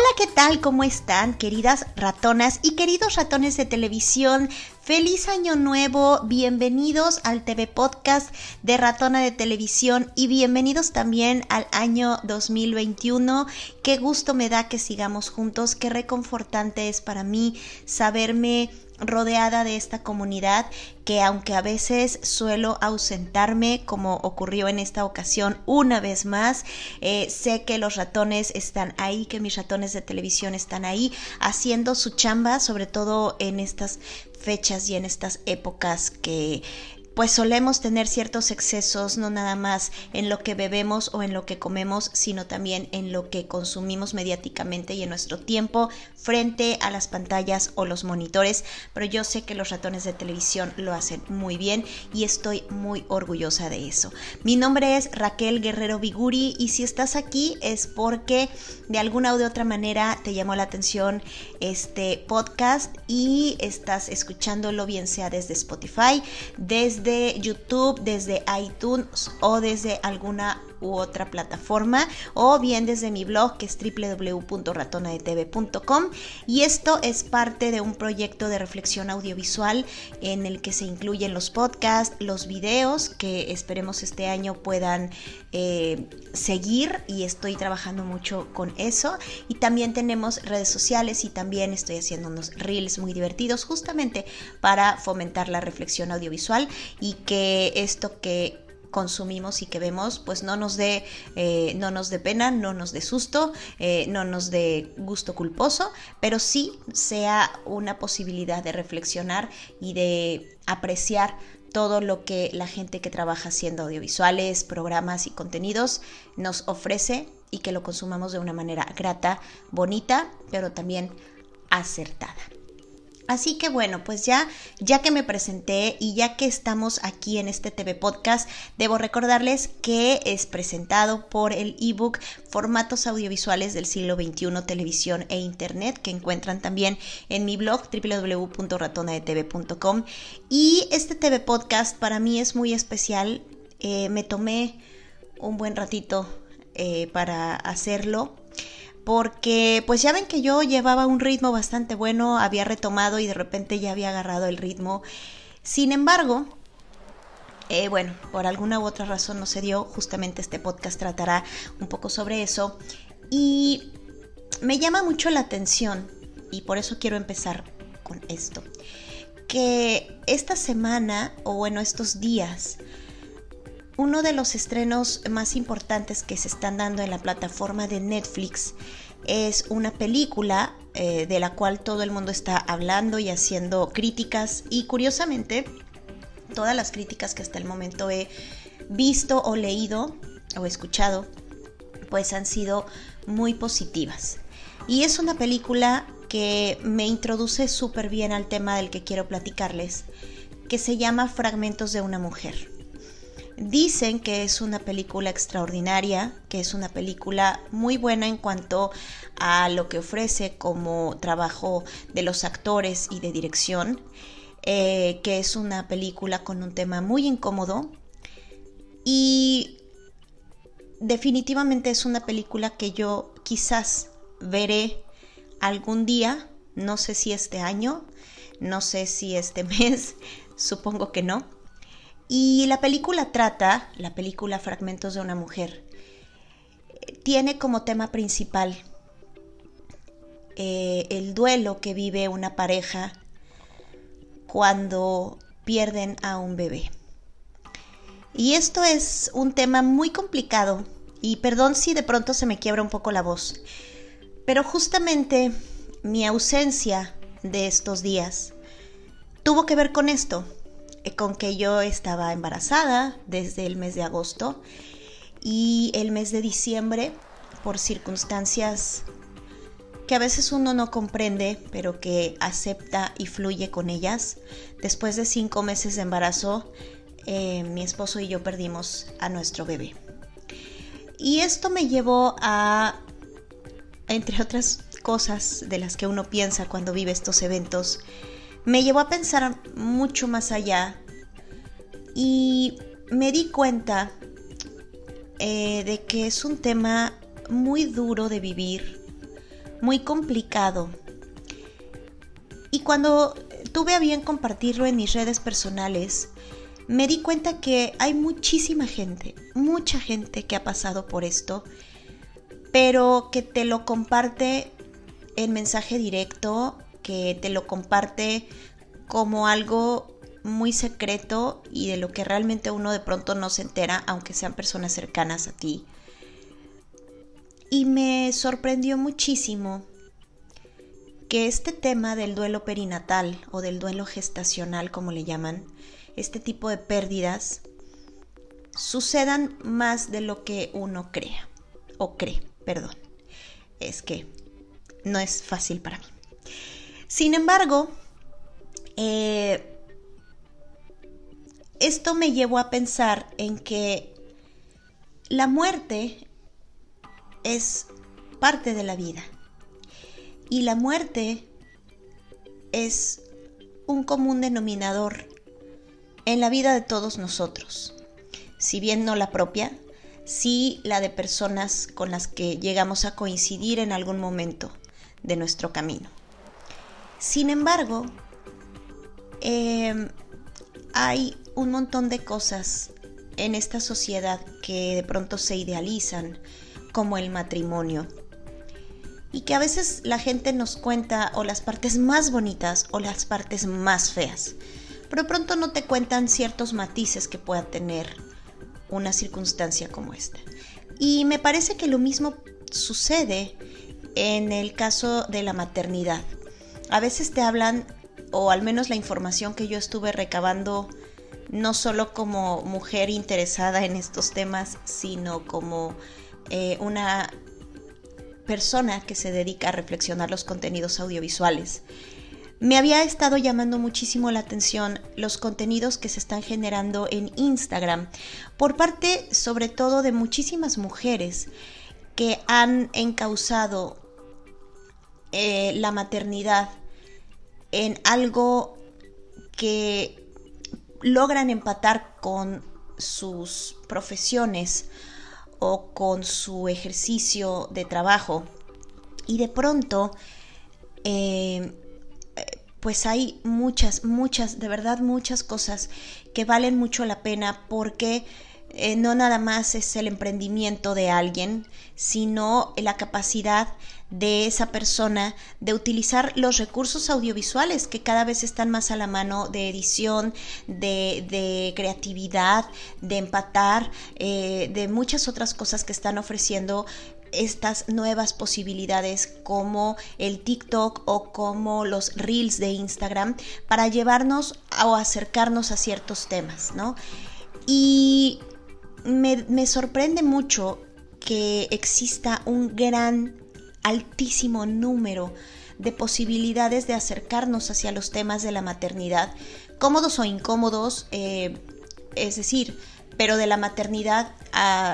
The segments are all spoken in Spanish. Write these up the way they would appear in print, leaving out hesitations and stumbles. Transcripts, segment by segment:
Hola, ¿qué tal? ¿Cómo están, queridas ratonas y queridos ratones de televisión? ¡Feliz Año Nuevo! Bienvenidos al TV Podcast de Ratona de Televisión y bienvenidos también al año 2021. Qué gusto me da que sigamos juntos, qué reconfortante es para mí saberme rodeada de esta comunidad que, aunque a veces suelo ausentarme, como ocurrió en esta ocasión una vez más, sé que los ratones están ahí, que mis ratones de televisión están ahí haciendo su chamba, sobre todo en estas fechas y en estas épocas que pues solemos tener ciertos excesos, no nada más en lo que bebemos o en lo que comemos, sino también en lo que consumimos mediáticamente y en nuestro tiempo frente a las pantallas o los monitores. Pero yo sé que los ratones de televisión lo hacen muy bien y estoy muy orgullosa de eso. Mi nombre es Raquel Guerrero Viguri y si estás aquí es porque de alguna u de otra manera te llamó la atención este podcast y estás escuchándolo, bien sea desde Spotify, desde YouTube, desde iTunes o desde alguna u otra plataforma, o bien desde mi blog que es www.ratonadetv.com, y esto es parte de un proyecto de reflexión audiovisual en el que se incluyen los podcasts, los videos que esperemos este año puedan seguir, y estoy trabajando mucho con eso, y también tenemos redes sociales y también estoy haciendo unos reels muy divertidos justamente para fomentar la reflexión audiovisual y que esto que consumimos y que vemos pues no nos dé pena, no nos dé susto, no nos dé gusto culposo, pero sí sea una posibilidad de reflexionar y de apreciar todo lo que la gente que trabaja haciendo audiovisuales, programas y contenidos nos ofrece, y que lo consumamos de una manera grata, bonita, pero también acertada. Así que bueno, pues ya que me presenté y ya que estamos aquí en este TV Podcast, debo recordarles que es presentado por el ebook Formatos Audiovisuales del Siglo XXI, Televisión e Internet, que encuentran también en mi blog www.ratonadetv.com. Y este TV Podcast para mí es muy especial. Me tomé un buen ratito para hacerlo, porque pues ya ven que yo llevaba un ritmo bastante bueno, había retomado y de repente ya había agarrado el ritmo. Sin embargo, bueno, por alguna u otra razón no se dio. Justamente este podcast tratará un poco sobre eso y me llama mucho la atención, y por eso quiero empezar con esto, que esta semana, o bueno, estos días, uno de los estrenos más importantes que se están dando en la plataforma de Netflix es una película de la cual todo el mundo está hablando y haciendo críticas, y curiosamente todas las críticas que hasta el momento he visto o leído o escuchado pues han sido muy positivas. Y es una película que me introduce súper bien al tema del que quiero platicarles, que se llama Fragmentos de una mujer. Dicen que es una película extraordinaria, que es una película muy buena en cuanto a lo que ofrece como trabajo de los actores y de dirección, que es una película con un tema muy incómodo, y definitivamente es una película que yo quizás veré algún día, no sé si este año, no sé si este mes, supongo que no. Y la película Fragmentos de una mujer, tiene como tema principal el duelo que vive una pareja cuando pierden a un bebé. Y esto es un tema muy complicado, y perdón si de pronto se me quiebra un poco la voz, pero justamente mi ausencia de estos días tuvo que ver con esto, con que yo estaba embarazada desde el mes de agosto, y el mes de diciembre, por circunstancias que a veces uno no comprende, pero que acepta y fluye con ellas, después de 5 meses de embarazo, mi esposo y yo perdimos a nuestro bebé. Y esto me llevó a, entre otras cosas de las que uno piensa cuando vive estos eventos, me llevó a pensar mucho más allá, y me di cuenta de que es un tema muy duro de vivir, muy complicado. Y cuando tuve a bien compartirlo en mis redes personales, me di cuenta que hay muchísima gente, mucha gente que ha pasado por esto, pero que te lo comparte en mensaje directo, que te lo comparte como algo muy secreto y de lo que realmente uno de pronto no se entera, aunque sean personas cercanas a ti. Y me sorprendió muchísimo que este tema del duelo perinatal o del duelo gestacional, como le llaman, este tipo de pérdidas, sucedan más de lo que uno crea, o cree, perdón. Es que no es fácil para mí. Sin embargo, esto me llevó a pensar en que la muerte es parte de la vida. Y la muerte es un común denominador en la vida de todos nosotros. Si bien no la propia, sí la de personas con las que llegamos a coincidir en algún momento de nuestro camino. Sin embargo, hay un montón de cosas en esta sociedad que de pronto se idealizan, como el matrimonio, y que a veces la gente nos cuenta o las partes más bonitas o las partes más feas, pero pronto no te cuentan ciertos matices que pueda tener una circunstancia como esta. Y me parece que lo mismo sucede en el caso de la maternidad. A veces te hablan, o al menos la información que yo estuve recabando, no solo como mujer interesada en estos temas, sino como una persona que se dedica a reflexionar los contenidos audiovisuales. Me había estado llamando muchísimo la atención los contenidos que se están generando en Instagram por parte sobre todo de muchísimas mujeres que han encauzado la maternidad en algo que logran empatar con sus profesiones o con su ejercicio de trabajo, y de pronto pues hay muchas, de verdad muchas cosas que valen mucho la pena, porque no nada más es el emprendimiento de alguien, sino la capacidad de esa persona de utilizar los recursos audiovisuales que cada vez están más a la mano, de edición, de creatividad, de empatar, de muchas otras cosas que están ofreciendo estas nuevas posibilidades como el TikTok o como los Reels de Instagram, para llevarnos o acercarnos a ciertos temas, ¿no? Y me sorprende mucho que exista un altísimo número de posibilidades de acercarnos hacia los temas de la maternidad, cómodos o incómodos, es decir, pero de la maternidad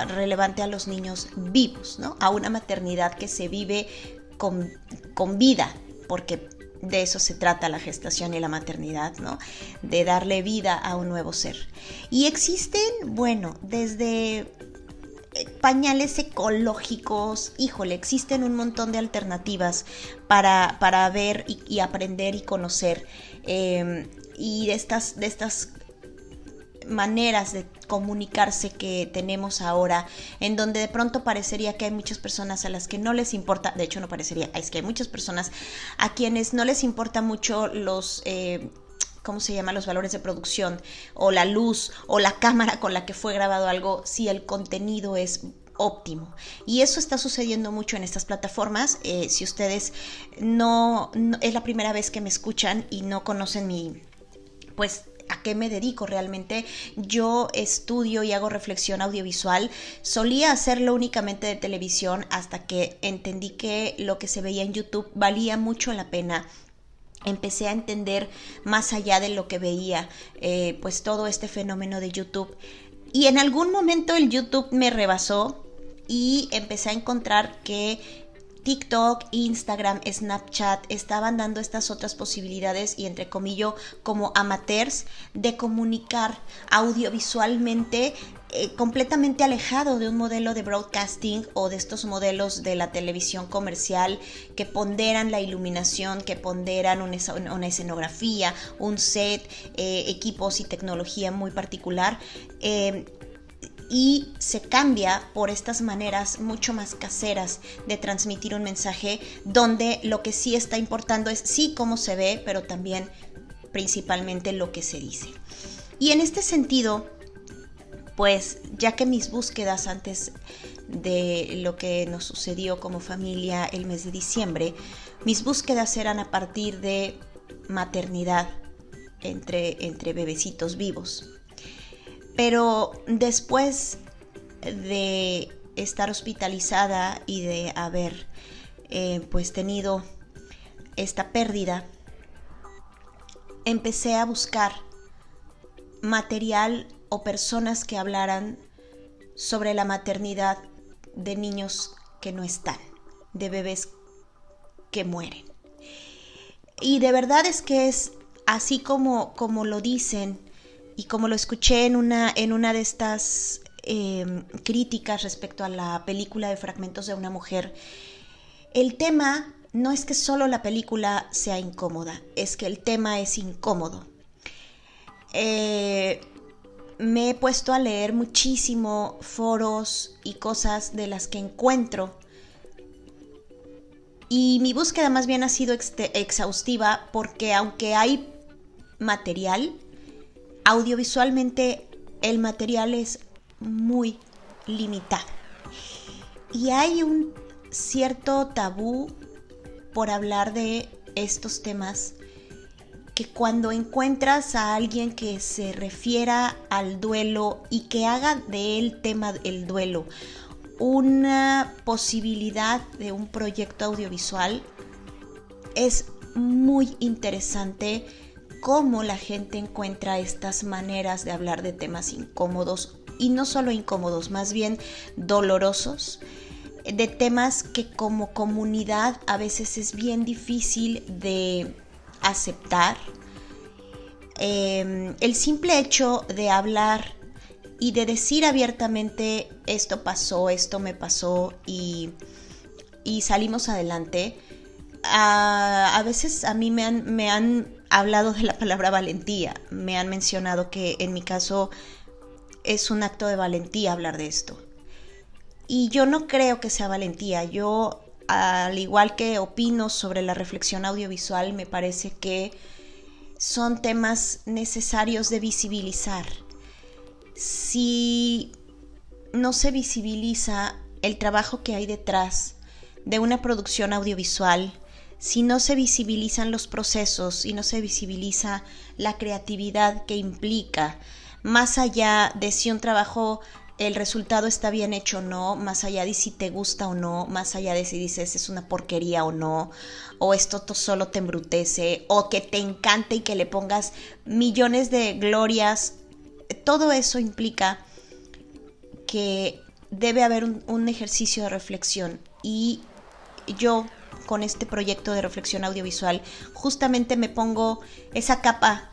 relevante a los niños vivos, ¿no? A una maternidad que se vive con vida, porque de eso se trata la gestación y la maternidad, ¿no? De darle vida a un nuevo ser. Y existen, bueno, desde pañales ecológicos, híjole, existen un montón de alternativas para ver y aprender y conocer, y de estas maneras de comunicarse que tenemos ahora, en donde de pronto parecería que hay muchas personas a las que no les importa, de hecho no parecería, es que hay muchas personas a quienes no les importa mucho los ¿cómo se llama? Los valores de producción, o la luz, o la cámara con la que fue grabado algo, si el contenido es óptimo. Y eso está sucediendo mucho en estas plataformas. Si ustedes no es la primera vez que me escuchan y no conocen pues a qué me dedico realmente, yo estudio y hago reflexión audiovisual. Solía hacerlo únicamente de televisión hasta que entendí que lo que se veía en YouTube valía mucho la pena. Empecé a entender más allá de lo que veía, pues todo este fenómeno de YouTube. Y en algún momento el YouTube me rebasó y empecé a encontrar que TikTok, Instagram, Snapchat estaban dando estas otras posibilidades y entre comillas como amateurs de comunicar audiovisualmente completamente alejado de un modelo de broadcasting o de estos modelos de la televisión comercial que ponderan la iluminación, que ponderan una escenografía, un set, equipos y tecnología muy particular. Y se cambia por estas maneras mucho más caseras de transmitir un mensaje, donde lo que sí está importando es sí cómo se ve, pero también principalmente lo que se dice. Y en este sentido, pues ya que mis búsquedas antes de lo que nos sucedió como familia el mes de diciembre, mis búsquedas eran a partir de maternidad entre bebecitos vivos. Pero después de estar hospitalizada y de haber pues tenido esta pérdida, empecé a buscar material o personas que hablaran sobre la maternidad de niños que no están, de bebés que mueren. Y de verdad es que es así como lo dicen y como lo escuché en una de estas críticas respecto a la película de Fragmentos de una mujer. El tema no es que solo la película sea incómoda, es que el tema es incómodo. Me he puesto a leer muchísimo foros y cosas de las que encuentro. Y mi búsqueda más bien ha sido exhaustiva porque aunque hay material, audiovisualmente el material es muy limitado. Y hay un cierto tabú por hablar de estos temas, que cuando encuentras a alguien que se refiera al duelo y que haga del tema del duelo una posibilidad de un proyecto audiovisual, es muy interesante cómo la gente encuentra estas maneras de hablar de temas incómodos, y no solo incómodos, más bien dolorosos, de temas que como comunidad a veces es bien difícil de aceptar. El simple hecho de hablar y de decir abiertamente esto pasó, esto me pasó y salimos adelante, a veces a mí me han hablado de la palabra valentía, me han mencionado que en mi caso es un acto de valentía hablar de esto. Y yo no creo que sea valentía. Yo, al igual que opino sobre la reflexión audiovisual, me parece que son temas necesarios de visibilizar. Si no se visibiliza el trabajo que hay detrás de una producción audiovisual, si no se visibilizan los procesos y no se visibiliza la creatividad que implica, más allá de si un trabajo, el resultado está bien hecho o no, más allá de si te gusta o no, más allá de si dices es una porquería o no, o esto solo te embrutece, o que te encante y que le pongas millones de glorias, todo eso implica que debe haber un ejercicio de reflexión. Y yo, con este proyecto de reflexión audiovisual, justamente me pongo esa capa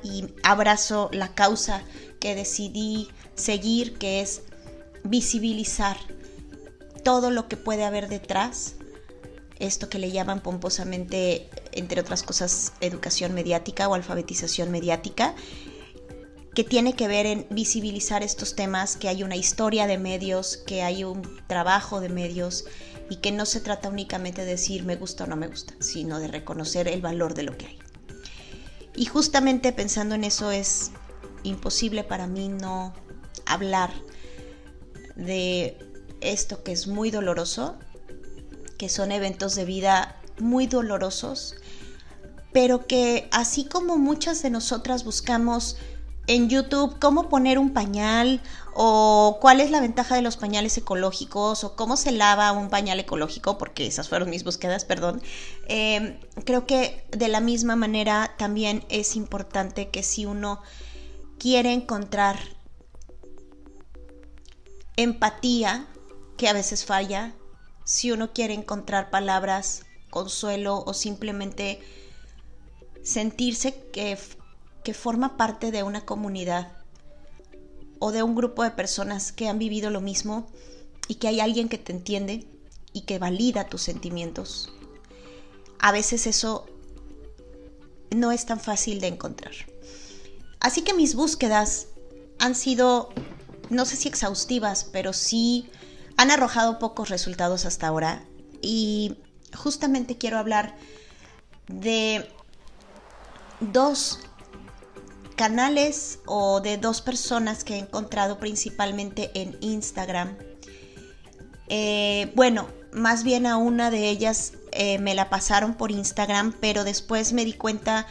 y abrazo la causa que decidí seguir, que es visibilizar todo lo que puede haber detrás, esto que le llaman pomposamente, entre otras cosas, educación mediática o alfabetización mediática, que tiene que ver en visibilizar estos temas, que hay una historia de medios, que hay un trabajo de medios y que no se trata únicamente de decir me gusta o no me gusta, sino de reconocer el valor de lo que hay. Y justamente pensando en eso es imposible para mí no hablar de esto que es muy doloroso, que son eventos de vida muy dolorosos, pero que así como muchas de nosotras buscamos en YouTube cómo poner un pañal, o cuál es la ventaja de los pañales ecológicos, o cómo se lava un pañal ecológico, porque esas fueron mis búsquedas, perdón. Creo que de la misma manera también es importante que si uno quiere encontrar empatía, que a veces falla, si uno quiere encontrar palabras, consuelo o simplemente sentirse que forma parte de una comunidad o de un grupo de personas que han vivido lo mismo y que hay alguien que te entiende y que valida tus sentimientos. A veces eso no es tan fácil de encontrar. Así que mis búsquedas han sido, no sé si exhaustivas, pero sí han arrojado pocos resultados hasta ahora. Y justamente quiero hablar de dos canales o de dos personas que he encontrado principalmente en Instagram. Bueno, más bien a una de ellas me la pasaron por Instagram, pero después me di cuenta,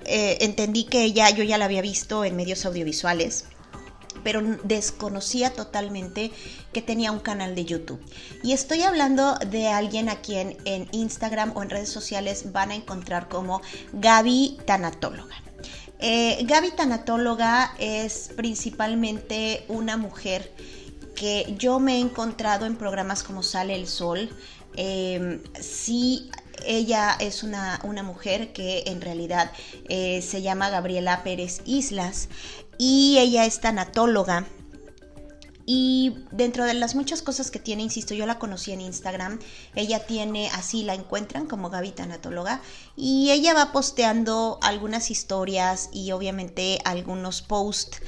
entendí que yo ya la había visto en medios audiovisuales, pero desconocía totalmente que tenía un canal de YouTube. Y estoy hablando de alguien a quien en Instagram o en redes sociales van a encontrar como Gaby Tanatóloga. Gaby Tanatóloga es principalmente una mujer que yo me he encontrado en programas como Sale el Sol. Sí, ella es una mujer que en realidad se llama Gabriela Pérez Islas y ella es tanatóloga. Y dentro de las muchas cosas que tiene, insisto, yo la conocí en Instagram, ella tiene, así la encuentran como Gaby Tanatóloga, y ella va posteando algunas historias y obviamente algunos posts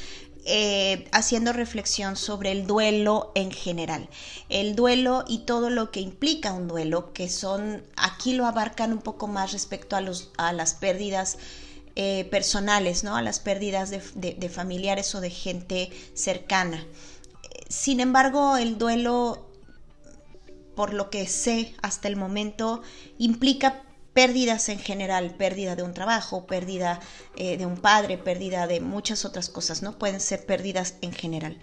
haciendo reflexión sobre el duelo en general. El duelo y todo lo que implica un duelo, que son, aquí lo abarcan un poco más respecto a las pérdidas personales, ¿no? A las pérdidas de familiares o de gente cercana. Sin embargo, el duelo, por lo que sé hasta el momento, implica pérdidas en general, pérdida de un trabajo, pérdida de un padre, pérdida de muchas otras cosas, ¿no? Pueden ser pérdidas en general.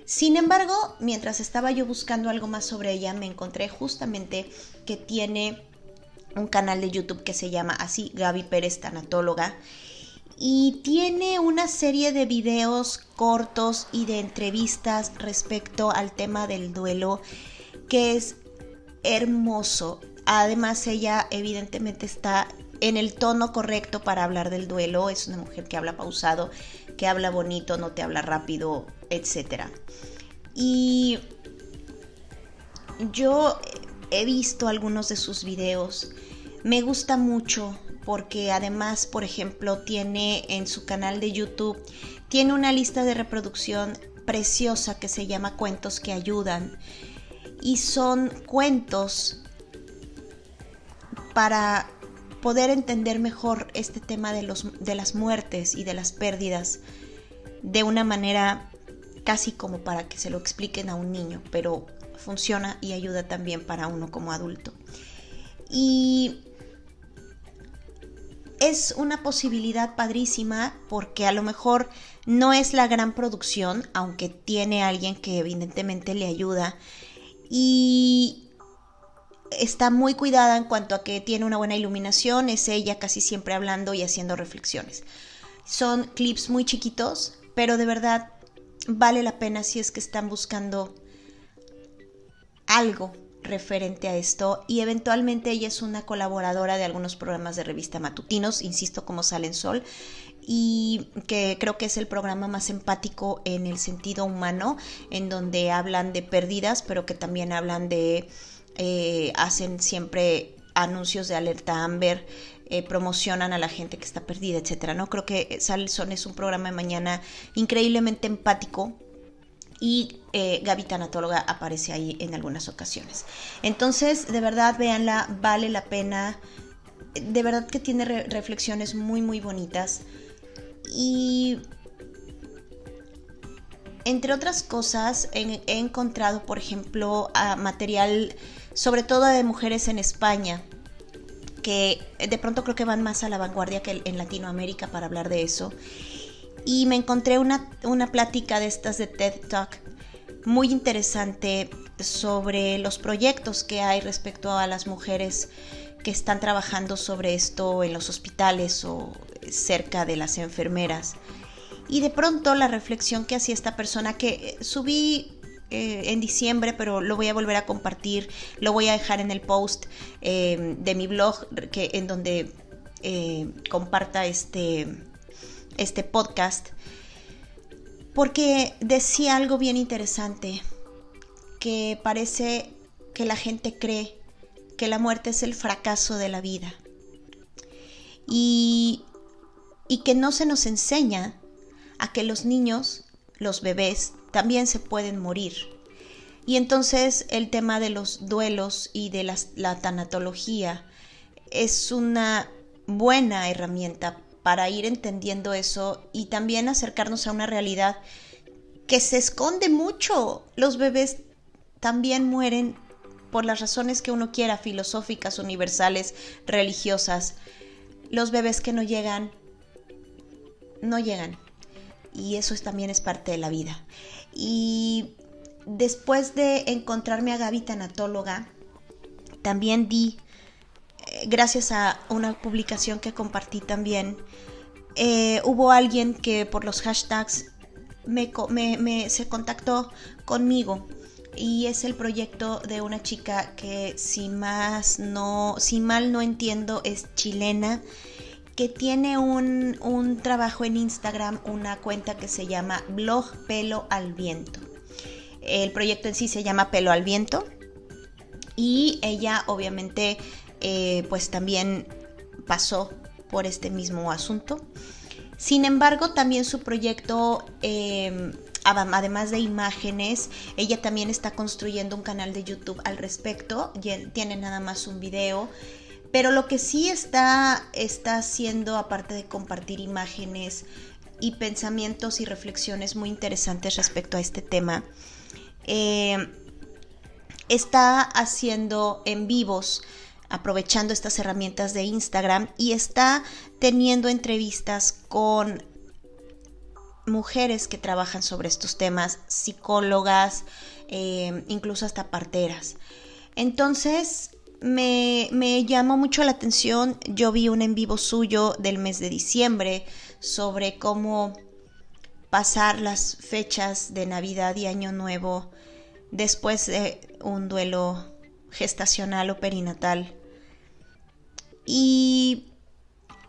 Sin embargo, mientras estaba yo buscando algo más sobre ella, me encontré justamente que tiene un canal de YouTube que se llama así, Gaby Pérez Tanatóloga, y tiene una serie de videos cortos y de entrevistas respecto al tema del duelo que es hermoso. Además, ella evidentemente está en el tono correcto para hablar del duelo. Es una mujer que habla pausado, que habla bonito, no te habla rápido, etc. Y yo he visto algunos de sus videos. Me gusta mucho porque además, por ejemplo, tiene en su canal de YouTube, tiene una lista de reproducción preciosa que se llama Cuentos que Ayudan. Y son cuentos para poder entender mejor este tema de las muertes y de las pérdidas de una manera casi como para que se lo expliquen a un niño, pero funciona y ayuda también para uno como adulto. Y es una posibilidad padrísima porque a lo mejor no es la gran producción, aunque tiene alguien que evidentemente le ayuda y está muy cuidada en cuanto a que tiene una buena iluminación, es ella casi siempre hablando y haciendo reflexiones. Son clips muy chiquitos, pero de verdad vale la pena si es que están buscando algo referente a esto, y eventualmente ella es una colaboradora de algunos programas de revista matutinos, insisto, como Sale el Sol, y que creo que es el programa más empático en el sentido humano, en donde hablan de pérdidas, pero que también hablan de, hacen siempre anuncios de alerta Amber, promocionan a la gente que está perdida, etcétera, ¿no? Creo que Sale el Sol es un programa de mañana increíblemente empático, y Gaby Tanatóloga aparece ahí en algunas ocasiones. Entonces, de verdad, véanla, vale la pena. De verdad que tiene reflexiones muy, muy bonitas. Y entre otras cosas, he encontrado, por ejemplo, material, sobre todo de mujeres en España, que de pronto creo que van más a la vanguardia que en Latinoamérica para hablar de eso. Y me encontré una plática de estas de TED Talk muy interesante sobre los proyectos que hay respecto a las mujeres que están trabajando sobre esto en los hospitales o cerca de las enfermeras. Y de pronto la reflexión que hacía esta persona, que subí que en diciembre, pero lo voy a volver a compartir, lo voy a dejar en el post de mi blog en donde comparta este podcast, porque decía algo bien interesante, que parece que la gente cree que la muerte es el fracaso de la vida y que no se nos enseña a que los niños, los bebés, también se pueden morir. Y entonces el tema de los duelos y de la tanatología es una buena herramienta para ir entendiendo eso y también acercarnos a una realidad que se esconde mucho. Los bebés también mueren por las razones que uno quiera, filosóficas, universales, religiosas. Los bebés que no llegan. Y eso también es parte de la vida. Y después de encontrarme a Gaby tanatóloga, también gracias a una publicación que compartí también, hubo alguien que por los hashtags se contactó conmigo. Y es el proyecto de una chica que si mal no entiendo es chilena, que tiene un trabajo en Instagram, una cuenta que se llama Blog Pelo al Viento. El proyecto en sí se llama Pelo al Viento y ella obviamente pues también pasó por este mismo asunto. Sin embargo, también su proyecto, además de imágenes, ella también está construyendo un canal de YouTube al respecto. Tiene nada más un video. Pero lo que sí está haciendo, aparte de compartir imágenes y pensamientos y reflexiones muy interesantes respecto a este tema, está haciendo en vivos, aprovechando estas herramientas de Instagram, y está teniendo entrevistas con mujeres que trabajan sobre estos temas, psicólogas, incluso hasta parteras. Entonces me llamó mucho la atención. Yo vi un en vivo suyo del mes de diciembre sobre cómo pasar las fechas de Navidad y Año Nuevo después de un duelo gestacional o perinatal. Y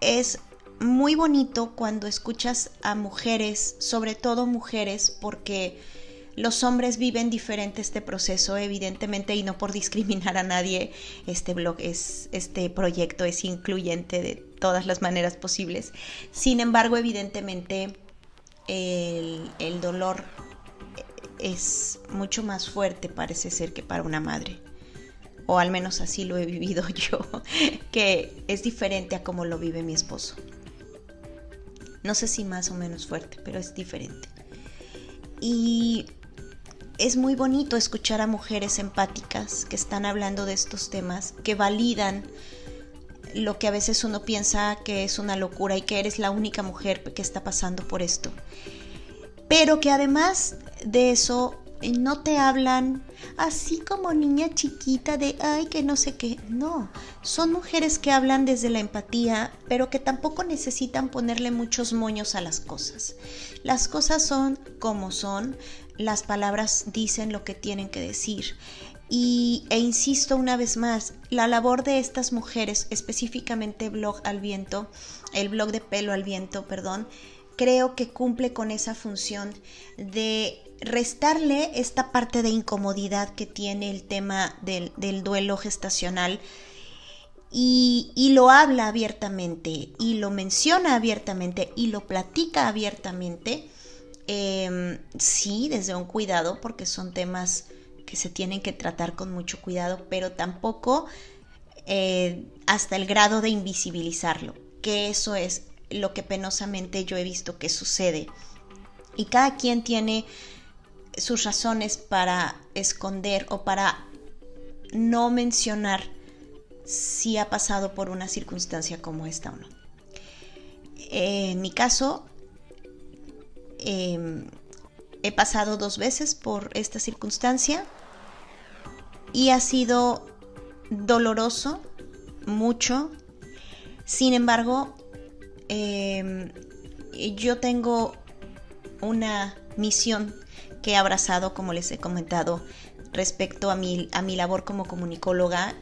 es muy bonito cuando escuchas a mujeres, sobre todo mujeres, porque los hombres viven diferente este proceso, evidentemente, y no por discriminar a nadie, este proyecto es incluyente de todas las maneras posibles. Sin embargo, evidentemente, el dolor es mucho más fuerte, parece ser, que para una madre. O al menos así lo he vivido yo, que es diferente a cómo lo vive mi esposo. No sé si más o menos fuerte, pero es diferente. Y es muy bonito escuchar a mujeres empáticas que están hablando de estos temas, que validan lo que a veces uno piensa que es una locura y que eres la única mujer que está pasando por esto. Pero que además de eso no te hablan así como niña chiquita de ay, que no sé qué. No, son mujeres que hablan desde la empatía, pero que tampoco necesitan ponerle muchos moños a las cosas. Las cosas son como son, las palabras dicen lo que tienen que decir. E insisto una vez más, la labor de estas mujeres, específicamente el blog de Pelo al Viento, creo que cumple con esa función de restarle esta parte de incomodidad que tiene el tema del duelo gestacional, y lo habla abiertamente y lo menciona abiertamente y lo platica abiertamente, sí, desde un cuidado, porque son temas que se tienen que tratar con mucho cuidado, pero tampoco hasta el grado de invisibilizarlo, que eso es lo que penosamente yo he visto que sucede. Y cada quien tiene sus razones para esconder o para no mencionar si ha pasado por una circunstancia como esta o no. En mi caso, he pasado 2 veces por esta circunstancia y ha sido doloroso, mucho. Sin embargo, yo tengo una misión que he abrazado, como les he comentado, respecto a mi labor como comunicóloga,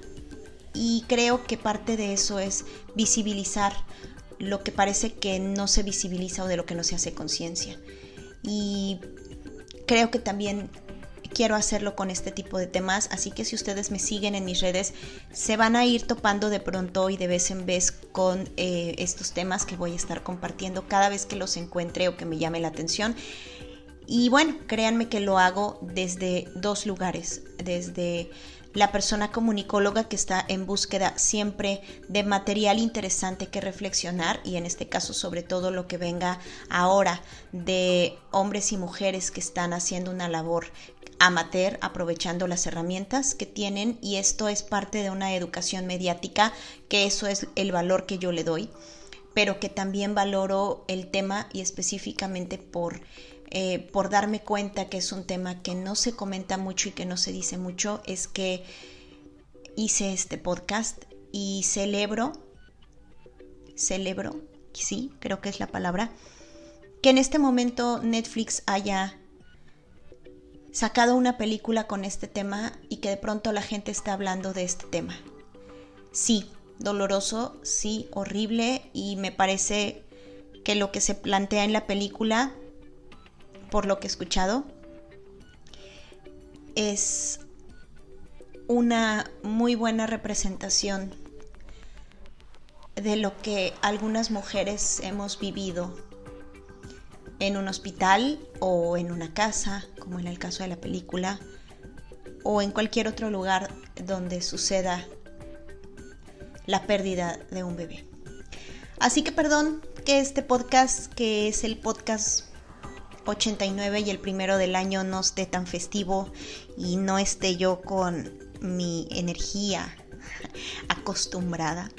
y creo que parte de eso es visibilizar lo que parece que no se visibiliza o de lo que no se hace conciencia. Y creo que también quiero hacerlo con este tipo de temas, así que si ustedes me siguen en mis redes, se van a ir topando de pronto y de vez en vez con estos temas que voy a estar compartiendo cada vez que los encuentre o que me llame la atención. Y bueno, créanme que lo hago desde dos lugares, desde la persona comunicóloga que está en búsqueda siempre de material interesante que reflexionar, y en este caso sobre todo lo que venga ahora de hombres y mujeres que están haciendo una labor amateur, aprovechando las herramientas que tienen, y esto es parte de una educación mediática, que eso es el valor que yo le doy, pero que también valoro el tema, y específicamente por darme cuenta que es un tema que no se comenta mucho y que no se dice mucho, es que hice este podcast y celebro, sí, creo que es la palabra, que en este momento Netflix haya sacado una película con este tema y que de pronto la gente está hablando de este tema. Sí, doloroso, sí, horrible, y me parece que lo que se plantea en la película, por lo que he escuchado, es una muy buena representación de lo que algunas mujeres hemos vivido en un hospital o en una casa, como en el caso de la película, o en cualquier otro lugar donde suceda la pérdida de un bebé. Así que perdón que este podcast, que es el podcast 89 y el primero del año, no esté tan festivo y no esté yo con mi energía acostumbrada.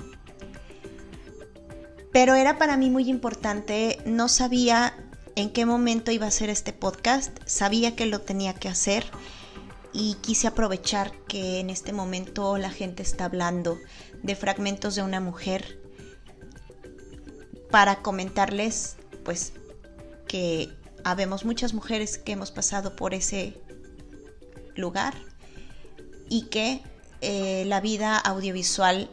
Pero era para mí muy importante, no sabía en qué momento iba a hacer este podcast, sabía que lo tenía que hacer y quise aprovechar que en este momento la gente está hablando de fragmentos de una mujer para comentarles pues que habemos muchas mujeres que hemos pasado por ese lugar y que la vida audiovisual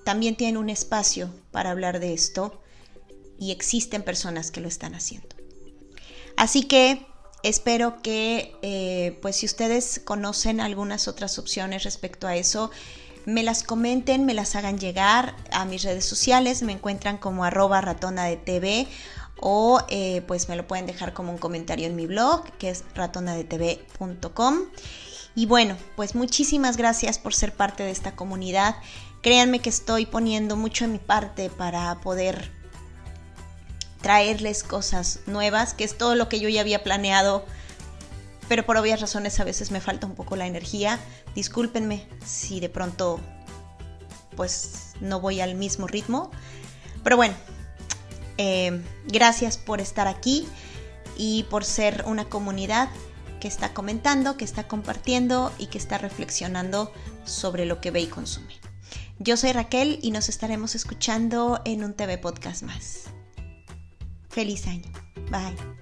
también tiene un espacio para hablar de esto, y existen personas que lo están haciendo. Así que espero que pues si ustedes conocen algunas otras opciones respecto a eso, me las comenten, me las hagan llegar a mis redes sociales. Me encuentran como @ratonadetv, o pues me lo pueden dejar como un comentario en mi blog, que es ratonadetv.com. Y bueno, pues muchísimas gracias por ser parte de esta comunidad. Créanme que estoy poniendo mucho de mi parte para poder traerles cosas nuevas, que es todo lo que yo ya había planeado, pero por obvias razones a veces me falta un poco la energía. Discúlpenme si de pronto pues no voy al mismo ritmo, pero bueno, gracias por estar aquí y por ser una comunidad que está comentando, que está compartiendo y que está reflexionando sobre lo que ve y consume. Yo soy Raquel y nos estaremos escuchando en un TV Podcast más. Feliz año. Bye.